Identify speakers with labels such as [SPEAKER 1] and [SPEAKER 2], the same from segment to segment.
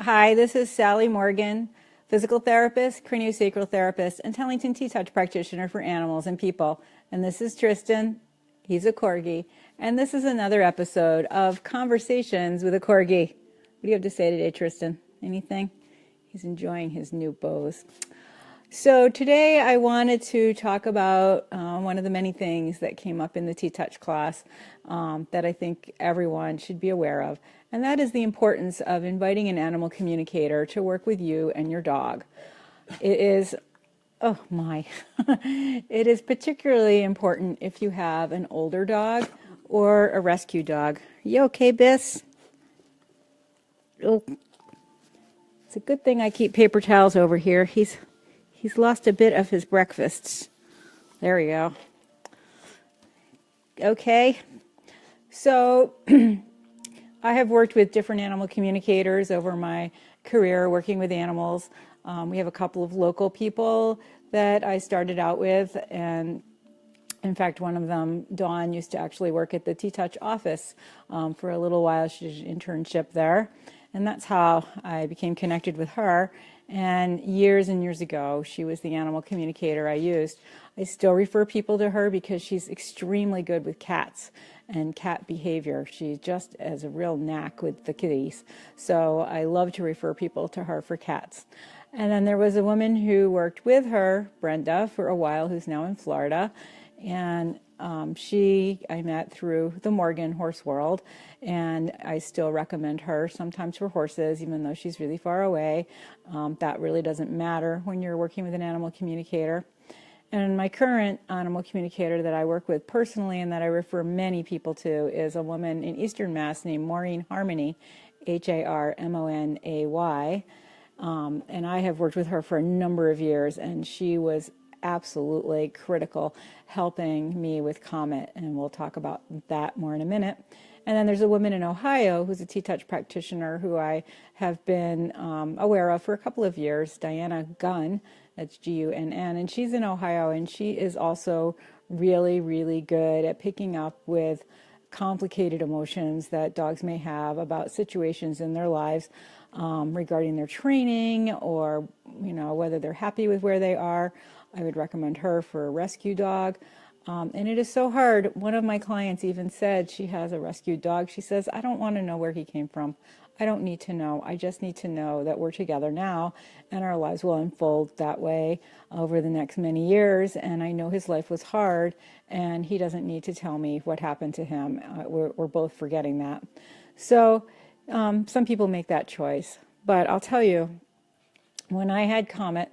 [SPEAKER 1] Hi, this is Sally Morgan, physical therapist, craniosacral therapist, and Tellington T-Touch practitioner for animals and people. And this is Tristan. He's a Corgi. And this is another episode of Conversations with a Corgi. What do you have to say today, Tristan? Anything? He's enjoying his new bows. So today I wanted to talk about one of the many things that came up in the T-Touch class that I think everyone should be aware of, and that is the importance of inviting an animal communicator to work with you and your dog. It is, oh my, it is particularly important if you have an older dog or a rescue dog. You okay, Biss? Oh, it's a good thing I keep paper towels over here. He's lost a bit of his breakfasts. There we go. Okay. So I have worked with different animal communicators over my career working with animals. We have a couple of local people that I started out with, and in fact, one of them, Dawn, used to actually work at the T-Touch office for a little while. She did an internship there, and that's how I became connected with her. And years ago, she was the animal communicator I used. I still refer people to her because she's extremely good with cats and cat behavior. She just has a real knack with the kitties. So I love to refer people to her for cats. And then there was a woman who worked with her, Brenda, for a while, who's now in Florida. And I met through the Morgan Horse World, and I still recommend her sometimes for horses, even though she's really far away. That really doesn't matter when you're working with an animal communicator. And my current animal communicator that I work with personally and that I refer many people to is a woman in Eastern Mass named Maureen Harmony, Harmonay. And I have worked with her for a number of years, and she was absolutely critical helping me with Comet, and we'll talk about that more in a minute. And then there's a woman in Ohio who's a T-Touch practitioner who I have been aware of for a couple of years, Diana Gunn, that's Gunn, and she's in Ohio, and she is also really, really good at picking up with complicated emotions that dogs may have about situations in their lives regarding their training or, whether they're happy with where they are. I would recommend her for a rescue dog. And it is so hard. One of my clients even said she has a rescue dog. She says, I don't want to know where he came from. I don't need to know. I just need to know that we're together now and our lives will unfold that way over the next many years. And I know his life was hard and he doesn't need to tell me what happened to him. We're both forgetting that. So some people make that choice. But I'll tell you, when I had Comet,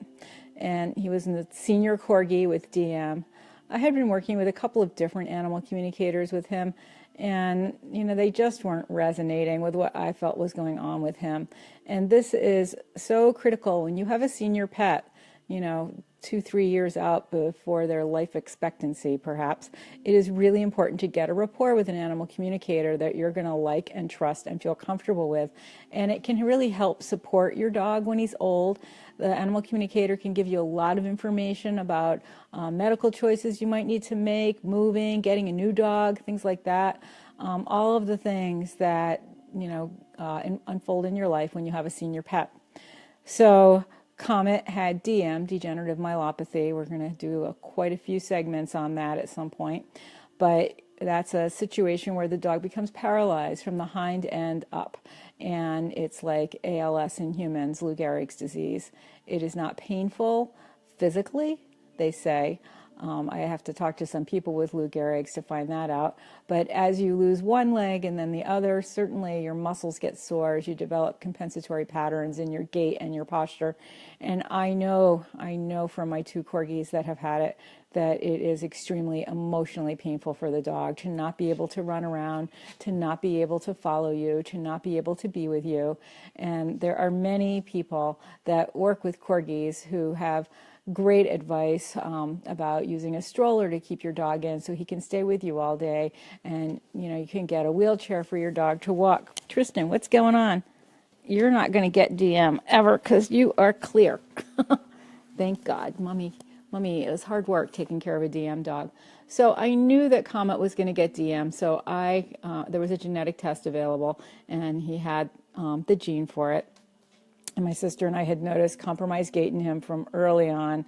[SPEAKER 1] and he was in the senior Corgi with DM, I had been working with a couple of different animal communicators with him, and they just weren't resonating with what I felt was going on with him. And this is so critical when you have a senior pet, 2-3 years out before their life expectancy, perhaps. It is really important to get a rapport with an animal communicator that you're going to like and trust and feel comfortable with. And it can really help support your dog when he's old. The animal communicator can give you a lot of information about medical choices you might need to make, moving, getting a new dog, things like that. All of the things that, unfold in your life when you have a senior pet. So Comet had DM, degenerative myelopathy. We're going to do quite a few segments on that at some point. But that's a situation where the dog becomes paralyzed from the hind end up. And it's like ALS in humans, Lou Gehrig's disease. It is not painful physically, they say. I have to talk to some people with Lou Gehrig's to find that out. But as you lose one leg and then the other, certainly your muscles get sore as you develop compensatory patterns in your gait and your posture. And I know from my 2 Corgis that have had it that it is extremely emotionally painful for the dog to not be able to run around, to not be able to follow you, to not be able to be with you. And there are many people that work with Corgis who have great advice about using a stroller to keep your dog in so he can stay with you all day, and you can get a wheelchair for your dog to walk. Tristan, what's going on? You're not going to get DM ever because you are clear. Thank God. Mommy, it was hard work taking care of a DM dog. So I knew that Comet was going to get DM, so there was a genetic test available, and he had the gene for it. And my sister and I had noticed compromised gait in him from early on,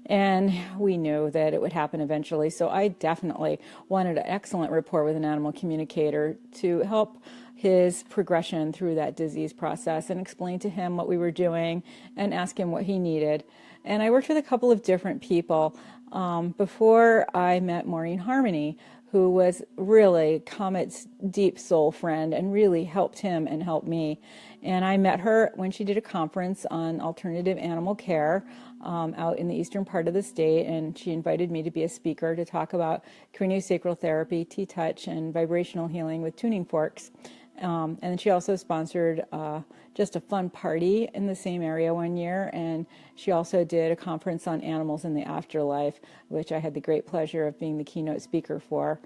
[SPEAKER 1] and we knew that it would happen eventually. So I definitely wanted an excellent rapport with an animal communicator to help his progression through that disease process and explain to him what we were doing and ask him what he needed. And I worked with a couple of different people before I met Maureen Harmony, who was really Comet's deep soul friend and really helped him and helped me. And I met her when she did a conference on alternative animal care out in the eastern part of the state, and she invited me to be a speaker to talk about craniosacral therapy, T-touch, and vibrational healing with tuning forks. And then she also sponsored just a fun party in the same area one year, and she also did a conference on animals in the afterlife, which I had the great pleasure of being the keynote speaker for.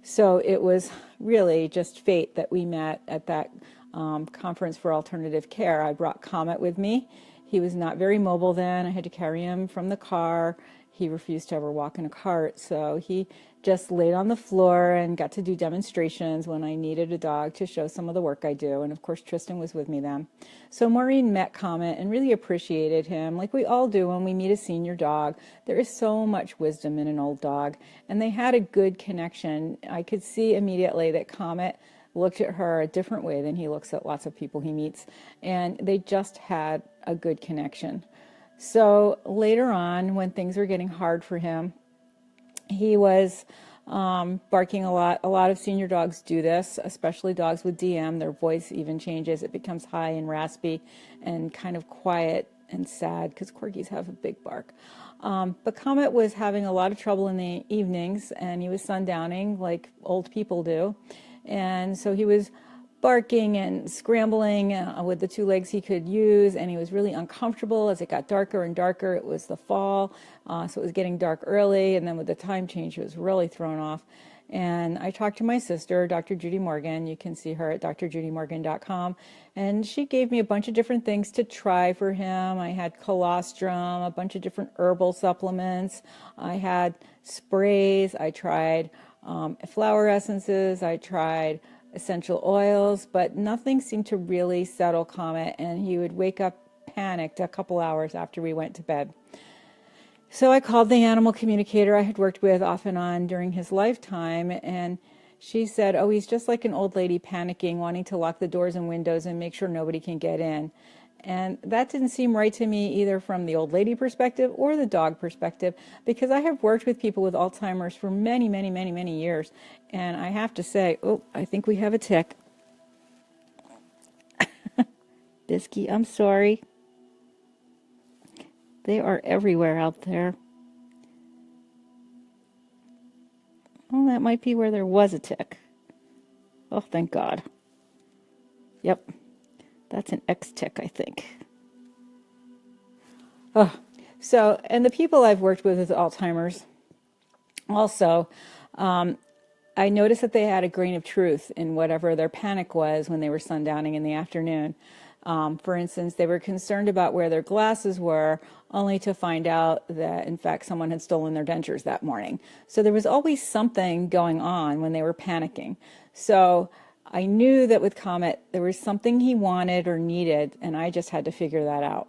[SPEAKER 1] So it was really just fate that we met at that conference for alternative care. I brought Comet with me. He was not very mobile then. I had to carry him from the car. He refused to ever walk in a cart, so he just laid on the floor and got to do demonstrations when I needed a dog to show some of the work I do. And of course, Tristan was with me then. So Maureen met Comet and really appreciated him, like we all do when we meet a senior dog. There is so much wisdom in an old dog, and they had a good connection. I could see immediately that Comet looked at her a different way than he looks at lots of people he meets, and they just had a good connection. So later on, when things were getting hard for him, he was barking a lot. A lot of senior dogs do this, especially dogs with DM. Their voice even changes. It becomes high and raspy and kind of quiet and sad because Corgis have a big bark. But Comet was having a lot of trouble in the evenings, and he was sundowning like old people do. And so he was barking and scrambling with the two legs he could use, and he was really uncomfortable as it got darker and darker. It was the fall, so it was getting dark early, and then with the time change, he was really thrown off. And I talked to my sister, Dr. Judy Morgan. You can see her at drjudymorgan.com, and she gave me a bunch of different things to try for him. I had colostrum, a bunch of different herbal supplements. I had sprays. I tried flower essences. I tried essential oils, but nothing seemed to really settle Comet, and he would wake up panicked a couple hours after we went to bed. So I called the animal communicator I had worked with off and on during his lifetime, and she said, oh, he's just like an old lady panicking, wanting to lock the doors and windows and make sure nobody can get in. And that didn't seem right to me either from the old lady perspective or the dog perspective, because I have worked with people with Alzheimer's for many, many, many, many years. And I have to say, oh, I think we have a tick. Bisky, I'm sorry. They are everywhere out there. Oh, that might be where there was a tick. Oh, thank God. Yep. That's an X-tick, I think. Oh, so, and the people I've worked with Alzheimer's, also, I noticed that they had a grain of truth in whatever their panic was when they were sundowning in the afternoon. For instance, they were concerned about where their glasses were, only to find out that, in fact, someone had stolen their dentures that morning. So there was always something going on when they were panicking. So I knew that with Comet, there was something he wanted or needed, and I just had to figure that out.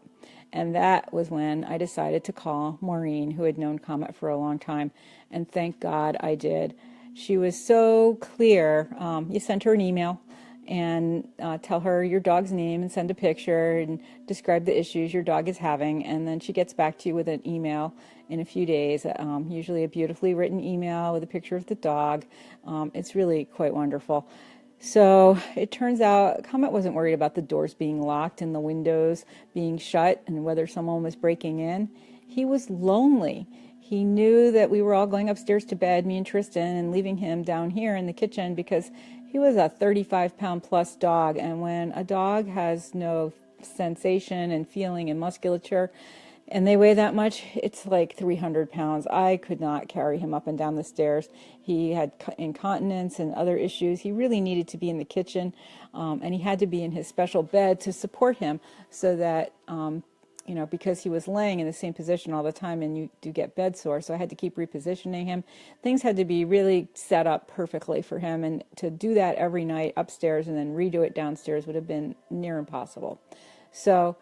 [SPEAKER 1] And that was when I decided to call Maureen, who had known Comet for a long time, and thank God I did. She was so clear. You sent her an email and tell her your dog's name and send a picture and describe the issues your dog is having, and then she gets back to you with an email in a few days, usually a beautifully written email with a picture of the dog. It's really quite wonderful. So it turns out Comet wasn't worried about the doors being locked and the windows being shut and whether someone was breaking in. He was lonely. He knew that we were all going upstairs to bed, me and Tristan, and leaving him down here in the kitchen because he was a 35-pound plus dog. And when a dog has no sensation and feeling and musculature, and they weigh that much, it's like 300 pounds. I could not carry him up and down the stairs. He had incontinence and other issues. He really needed to be in the kitchen, and he had to be in his special bed to support him so that, because he was laying in the same position all the time, and you do get bed sore, so I had to keep repositioning him. Things had to be really set up perfectly for him, and to do that every night upstairs and then redo it downstairs would have been near impossible. So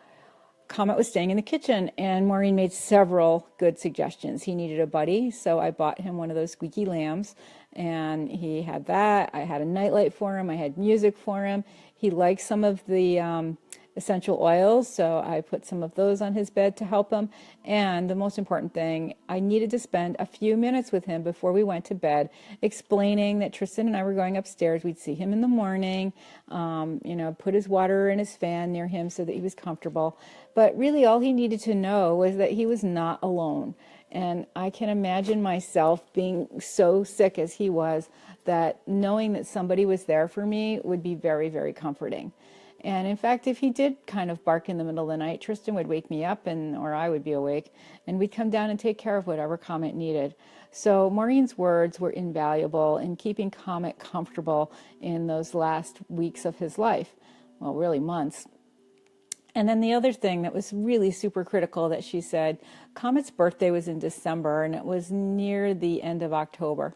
[SPEAKER 1] Comet was staying in the kitchen, and Maureen made several good suggestions. He needed a buddy, so I bought him one of those squeaky lambs, and he had that. I had a nightlight for him. I had music for him. He liked some of the essential oils, so I put some of those on his bed to help him. And the most important thing, I needed to spend a few minutes with him before we went to bed, explaining that Tristan and I were going upstairs. We'd see him in the morning, put his water and his fan near him so that he was comfortable. But really all he needed to know was that he was not alone. And I can imagine myself being so sick as he was, that knowing that somebody was there for me would be very, very comforting. And in fact, if he did kind of bark in the middle of the night, Tristan would wake me up, or I would be awake, and we'd come down and take care of whatever Comet needed. So Maureen's words were invaluable in keeping Comet comfortable in those last weeks of his life. Well, really months. And then the other thing that was really super critical that she said, Comet's birthday was in December, and it was near the end of October.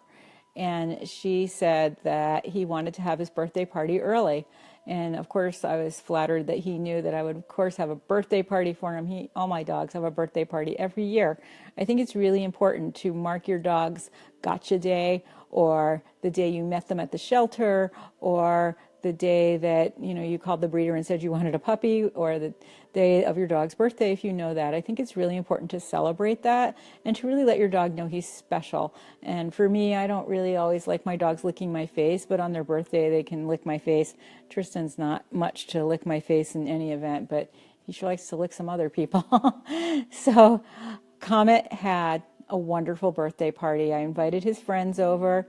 [SPEAKER 1] And she said that he wanted to have his birthday party early. And of course, I was flattered that he knew that I would, of course, have a birthday party for him. All my dogs have a birthday party every year. I think it's really important to mark your dog's gotcha day, or the day you met them at the shelter, or the day that you called the breeder and said you wanted a puppy, or the day of your dog's birthday, if you know that. I think it's really important to celebrate that and to really let your dog know he's special. And for me, I don't really always like my dogs licking my face, but on their birthday they can lick my face. Tristan's not much to lick my face in any event, but he sure likes to lick some other people. So Comet had a wonderful birthday party. I invited his friends over.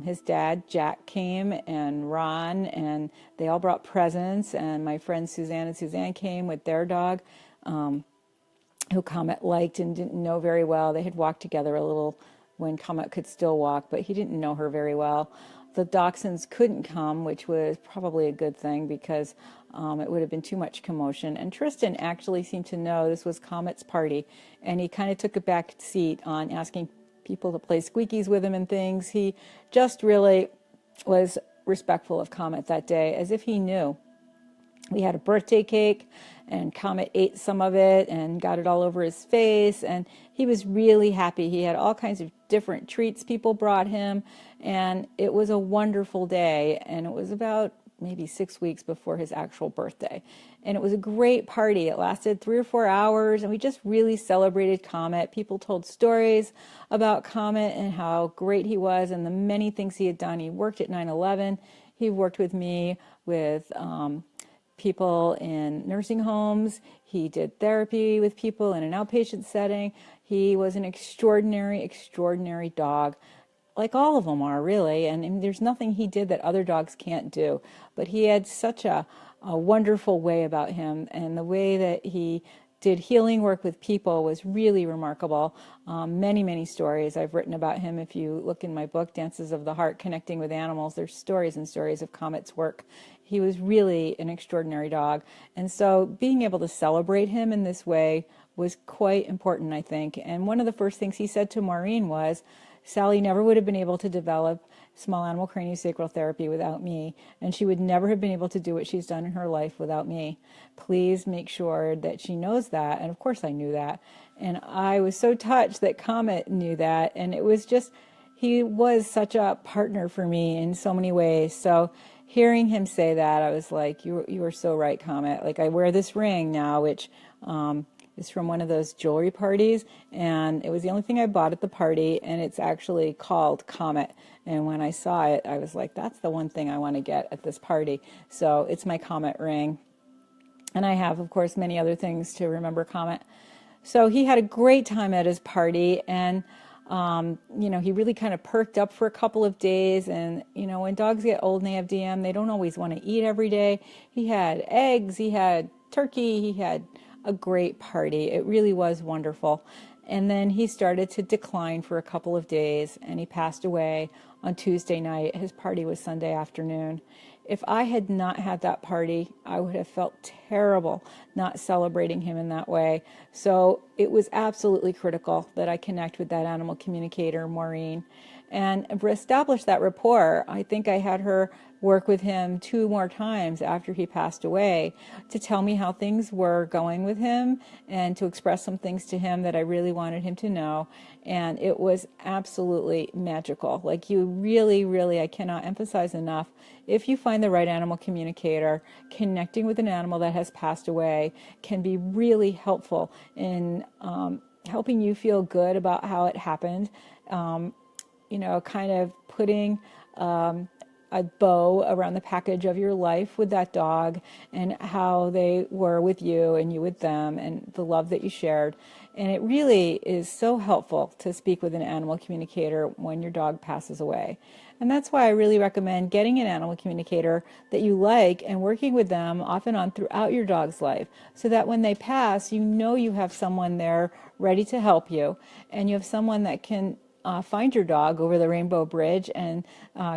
[SPEAKER 1] His dad, Jack, came, and Ron, and they all brought presents, and my friends Suzanne and Suzanne came with their dog, who Comet liked and didn't know very well. They had walked together a little when Comet could still walk, but he didn't know her very well. The dachshunds couldn't come, which was probably a good thing, because it would have been too much commotion. And Tristan actually seemed to know this was Comet's party, and he kind of took a back seat on asking people to play squeakies with him and things. He just really was respectful of Comet that day, as if he knew. We had a birthday cake, and Comet ate some of it and got it all over his face, and he was really happy. He had all kinds of different treats people brought him, and it was a wonderful day. And it was about maybe 6 weeks before his actual birthday. And it was a great party. It lasted 3 or 4 hours, and we just really celebrated Comet. People told stories about Comet and how great he was and the many things he had done. He worked at 9/11. He worked with me with people in nursing homes. He did therapy with people in an outpatient setting. He was an extraordinary, extraordinary dog. Like all of them are, really, and there's nothing he did that other dogs can't do. But he had such a wonderful way about him, and the way that he did healing work with people was really remarkable. Many, many stories I've written about him. If you look in my book, Dances of the Heart, Connecting with Animals, there's stories and stories of Comet's work. He was really an extraordinary dog. And so being able to celebrate him in this way was quite important, I think. And one of the first things he said to Maureen was, Sally never would have been able to develop small animal craniosacral therapy without me, and she would never have been able to do what she's done in her life without me. Please make sure that she knows that. And of course I knew that. And I was so touched that Comet knew that. And it was just, he was such a partner for me in so many ways. So hearing him say that, I was like, you are so right, Comet. Like, I wear this ring now, which is from one of those jewelry parties, and it was the only thing I bought at the party, and it's actually called Comet. And when I saw it, I was like, that's the one thing I want to get at this party. So it's my Comet ring. And I have, of course, many other things to remember Comet. So he had a great time at his party, and he really kind of perked up for a couple of days. And when dogs get old and they have DM, they don't always want to eat every day. He had eggs, he had turkey, he had a great party. It really was wonderful. And then he started to decline for a couple of days, and he passed away on Tuesday night. His party was Sunday afternoon. If I had not had that party, I would have felt terrible not celebrating him in that way. So it was absolutely critical that I connect with that animal communicator, Maureen. and establish that rapport. I think I had her work with him 2 more times after he passed away to tell me how things were going with him and to express some things to him that I really wanted him to know. And it was absolutely magical. Like, you really, really, I cannot emphasize enough, if you find the right animal communicator, connecting with an animal that has passed away can be really helpful in helping you feel good about how it happened. Kind of putting a bow around the package of your life with that dog and how they were with you and you with them and the love that you shared. And it really is so helpful to speak with an animal communicator when your dog passes away. And that's why I really recommend getting an animal communicator that you like and working with them off and on throughout your dog's life, so that when they pass, you know you have someone there ready to help you, and you have someone that can find your dog over the Rainbow Bridge and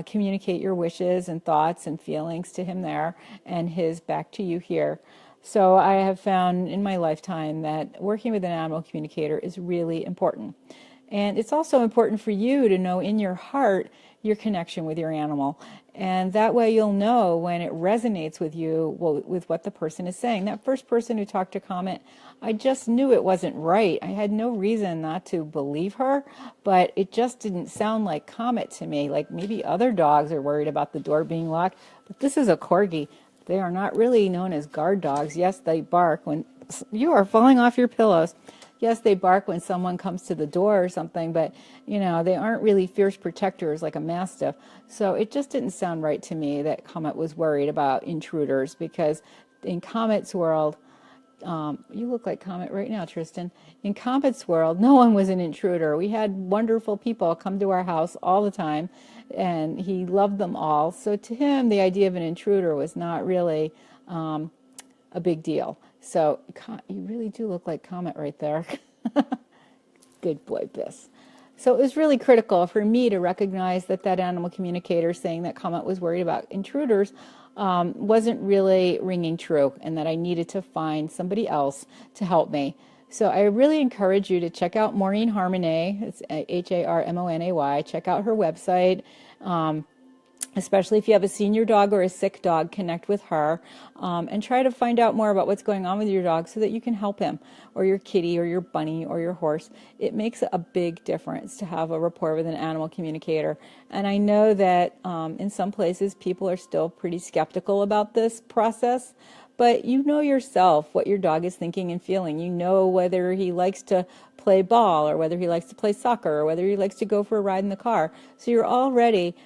[SPEAKER 1] communicate your wishes and thoughts and feelings to him there and his back to you here. So I have found in my lifetime that working with an animal communicator is really important. And it's also important for you to know in your heart your connection with your animal. And that way you'll know when it resonates with you, with what the person is saying. That first person who talked to Comet, I just knew it wasn't right. I had no reason not to believe her, but it just didn't sound like Comet to me. Like, maybe other dogs are worried about the door being locked, but this is a Corgi. They are not really known as guard dogs. Yes, they bark when you are falling off your pillows. Yes, they bark when someone comes to the door or something, but, they aren't really fierce protectors like a Mastiff. So it just didn't sound right to me that Comet was worried about intruders, because in Comet's world, you look like Comet right now, Tristan. In Comet's world, no one was an intruder. We had wonderful people come to our house all the time, and he loved them all. So to him, the idea of an intruder was not really a big deal. So you really do look like Comet right there. Good boy, Biss. So it was really critical for me to recognize that animal communicator saying that Comet was worried about intruders wasn't really ringing true, and that I needed to find somebody else to help me. So I really encourage you to check out Maureen Harmonay. It's Harmonay. Check out her website. Especially if you have a senior dog or a sick dog, connect with her and try to find out more about what's going on with your dog so that you can help him, or your kitty or your bunny or your horse. It makes a big difference to have a rapport with an animal communicator. And I know that in some places people are still pretty skeptical about this process, but you know yourself what your dog is thinking and feeling. You know whether he likes to play ball, or whether he likes to play soccer, or whether he likes to go for a ride in the car. So you're already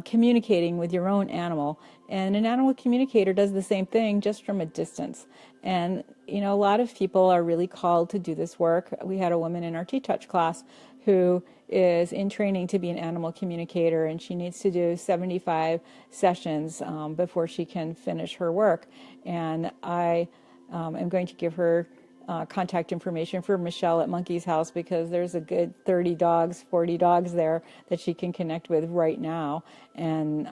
[SPEAKER 1] communicating with your own animal, and an animal communicator does the same thing, just from a distance. And a lot of people are really called to do this work. We had a woman in our T-Touch class who is in training to be an animal communicator, and she needs to do 75 sessions before she can finish her work. And I am going to give her contact information for Michelle at Monkey's House, because there's a good 30 dogs, 40 dogs there that she can connect with right now and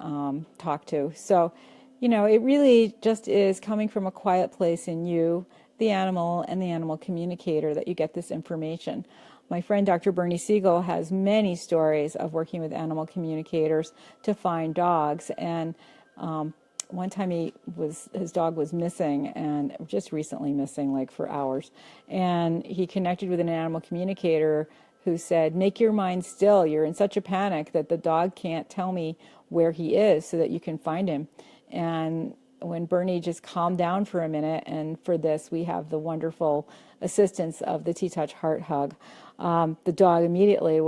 [SPEAKER 1] talk to. So, it really just is coming from a quiet place in you, the animal, and the animal communicator, that you get this information. My friend Dr. Bernie Siegel has many stories of working with animal communicators to find dogs, and one time his dog was missing, and just recently missing, like for hours. And he connected with an animal communicator who said, make your mind still. You're in such a panic that the dog can't tell me where he is so that you can find him. And when Bernie just calmed down for a minute, and for this we have the wonderful assistance of the T-Touch Heart Hug, the dog immediately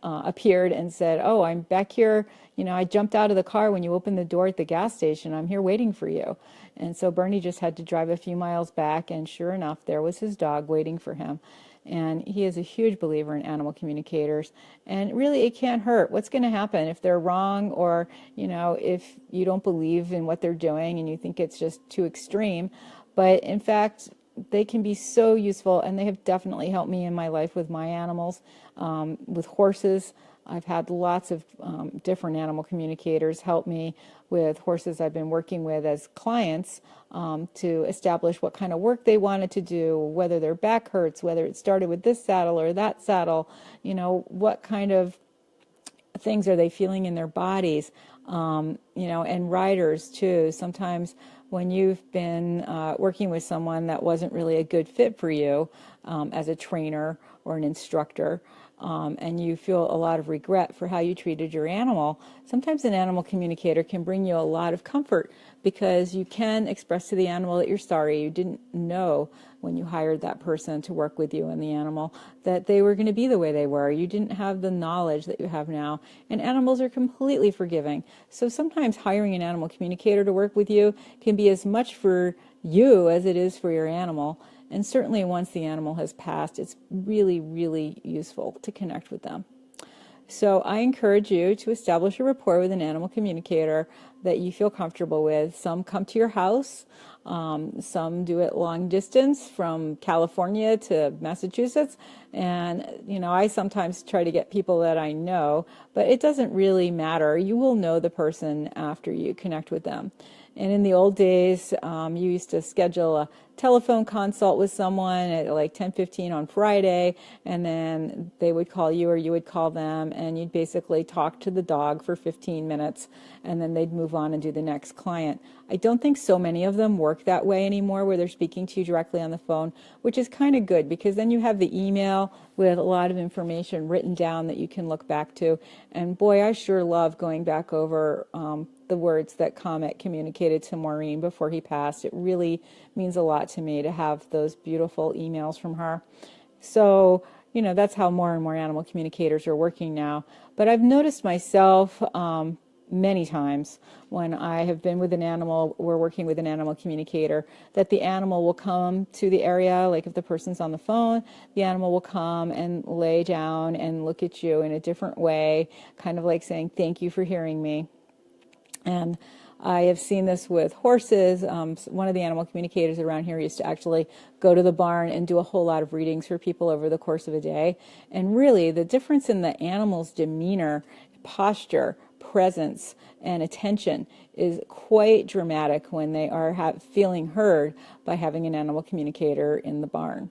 [SPEAKER 1] appeared and said, oh, I'm back here. I jumped out of the car when you opened the door at the gas station. I'm here waiting for you. And so Bernie just had to drive a few miles back, and sure enough, there was his dog waiting for him. And he is a huge believer in animal communicators. And really, it can't hurt. What's going to happen if they're wrong, or, if you don't believe in what they're doing and you think it's just too extreme? But in fact, they can be so useful, and they have definitely helped me in my life with my animals. With horses, I've had lots of different animal communicators help me with horses I've been working with as clients to establish what kind of work they wanted to do, whether their back hurts, whether it started with this saddle or that saddle, what kind of things are they feeling in their bodies? And riders too. Sometimes when you've been working with someone that wasn't really a good fit for you as a trainer or an instructor, and you feel a lot of regret for how you treated your animal, sometimes an animal communicator can bring you a lot of comfort because you can express to the animal that you're sorry. You didn't know when you hired that person to work with you and the animal that they were going to be the way they were. You didn't have the knowledge that you have now. And animals are completely forgiving. So sometimes hiring an animal communicator to work with you can be as much for you as it is for your animal. And certainly once the animal has passed, it's really, really useful to connect with them. So I encourage you to establish a rapport with an animal communicator that you feel comfortable with. Some come to your house. Some do it long distance from California to Massachusetts. And, I sometimes try to get people that I know, but it doesn't really matter. You will know the person after you connect with them. And in the old days, you used to schedule a telephone consult with someone at like 10:15 on Friday, and then they would call you or you would call them, and you'd basically talk to the dog for 15 minutes, and then they'd move on and do the next client. I don't think so many of them work that way anymore, where they're speaking to you directly on the phone, which is kind of good because then you have the email with a lot of information written down that you can look back to. And boy, I sure love going back over the words that Comet communicated to Maureen before he passed. It really means a lot to me to have those beautiful emails from her. So, that's how more and more animal communicators are working now. But I've noticed myself many times when I have been with an animal, we're working with an animal communicator, that the animal will come to the area, like if the person's on the phone, the animal will come and lay down and look at you in a different way, kind of like saying, thank you for hearing me. And I have seen this with horses. One of the animal communicators around here used to actually go to the barn and do a whole lot of readings for people over the course of a day. And really, the difference in the animal's demeanor, posture, presence, and attention is quite dramatic when they are feeling heard by having an animal communicator in the barn.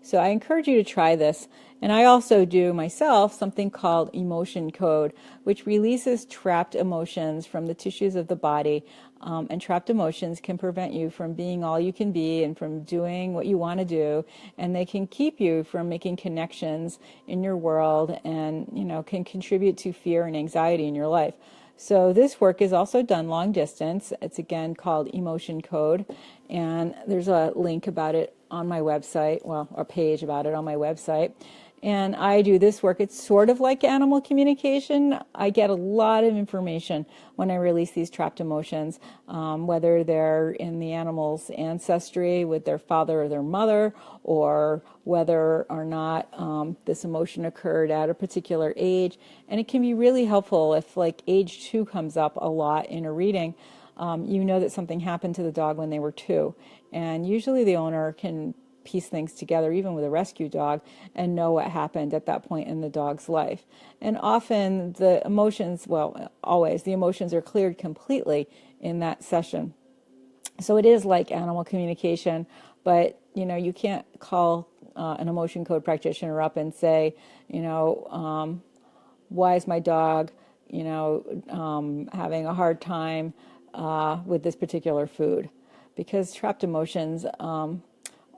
[SPEAKER 1] So I encourage you to try this. And I also do myself something called emotion code, which releases trapped emotions from the tissues of the body. And trapped emotions can prevent you from being all you can be and from doing what you want to do. And they can keep you from making connections in your world and, can contribute to fear and anxiety in your life. So this work is also done long distance. It's again called Emotion Code. And there's a link about it on my website, a page about it on my website. And I do this work. It's sort of like animal communication. I get a lot of information when I release these trapped emotions, whether they're in the animal's ancestry with their father or their mother, or whether or not this emotion occurred at a particular age. And it can be really helpful if like age 2 comes up a lot in a reading. You know that something happened to the dog when they were 2. And usually the owner can piece things together, even with a rescue dog, and know what happened at that point in the dog's life. And often the emotions, always, the emotions are cleared completely in that session. So it is like animal communication, but you can't call an emotion code practitioner up and say, why is my dog, having a hard time with this particular food? Because trapped emotions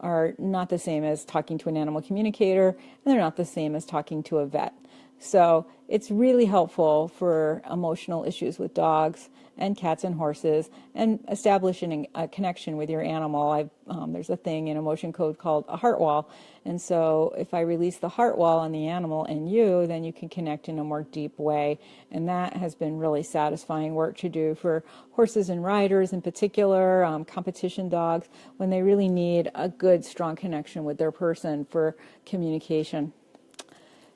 [SPEAKER 1] are not the same as talking to an animal communicator, and they're not the same as talking to a vet. So it's really helpful for emotional issues with dogs and cats and horses, and establishing a connection with your animal. There's a thing in emotion code called a heart wall, and so if I release the heart wall on the animal and you, then you can connect in a more deep way, and that has been really satisfying work to do for horses and riders in particular, competition dogs, when they really need a good, strong connection with their person for communication.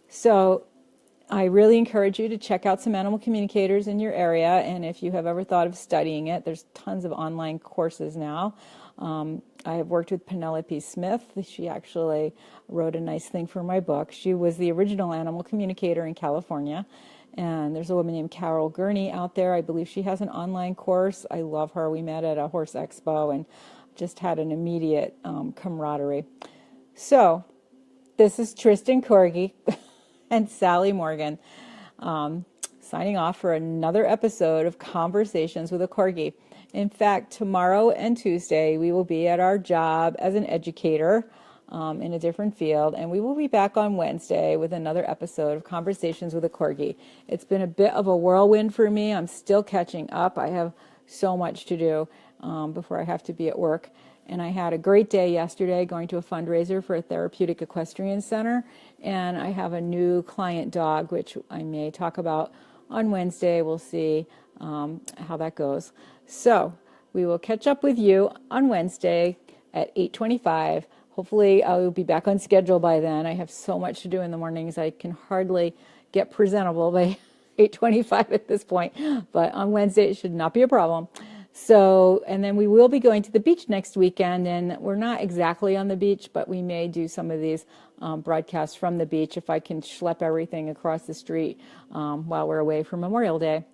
[SPEAKER 1] So I really encourage you to check out some animal communicators in your area, and if you have ever thought of studying it, there's tons of online courses now. I have worked with Penelope Smith. She actually wrote a nice thing for my book. She was the original animal communicator in California, and there's a woman named Carol Gurney out there. I believe she has an online course. I love her. We met at a horse expo and just had an immediate camaraderie. So this is Tristan Corgi and Sally Morgan. Signing off for another episode of Conversations with a Corgi. In fact, tomorrow and Tuesday, we will be at our job as an educator in a different field, and we will be back on Wednesday with another episode of Conversations with a Corgi. It's been a bit of a whirlwind for me. I'm still catching up. I have so much to do before I have to be at work. And I had a great day yesterday going to a fundraiser for a therapeutic equestrian center, and I have a new client dog, which I may talk about on Wednesday. We'll see how that goes. So we will catch up with you on Wednesday at 8:25. Hopefully I will be back on schedule by then. I have so much to do in the mornings. I can hardly get presentable by 8:25 at this point, but on Wednesday it should not be a problem. So, and then we will be going to the beach next weekend, and we're not exactly on the beach, but we may do some of these broadcasts from the beach if I can schlep everything across the street while we're away for Memorial Day.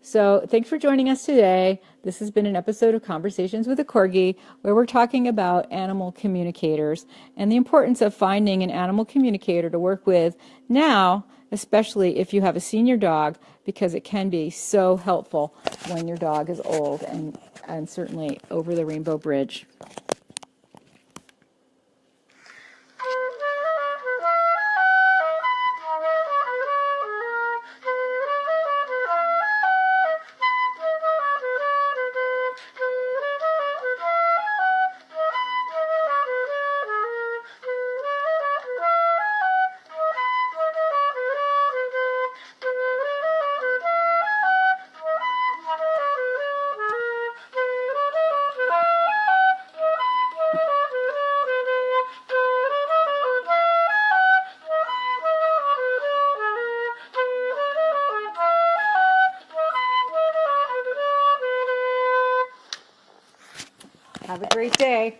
[SPEAKER 1] So thanks for joining us today. This has been an episode of Conversations with a Corgi, where we're talking about animal communicators and the importance of finding an animal communicator to work with now, especially if you have a senior dog, because it can be so helpful when your dog is old and certainly over the Rainbow Bridge. Have a great day.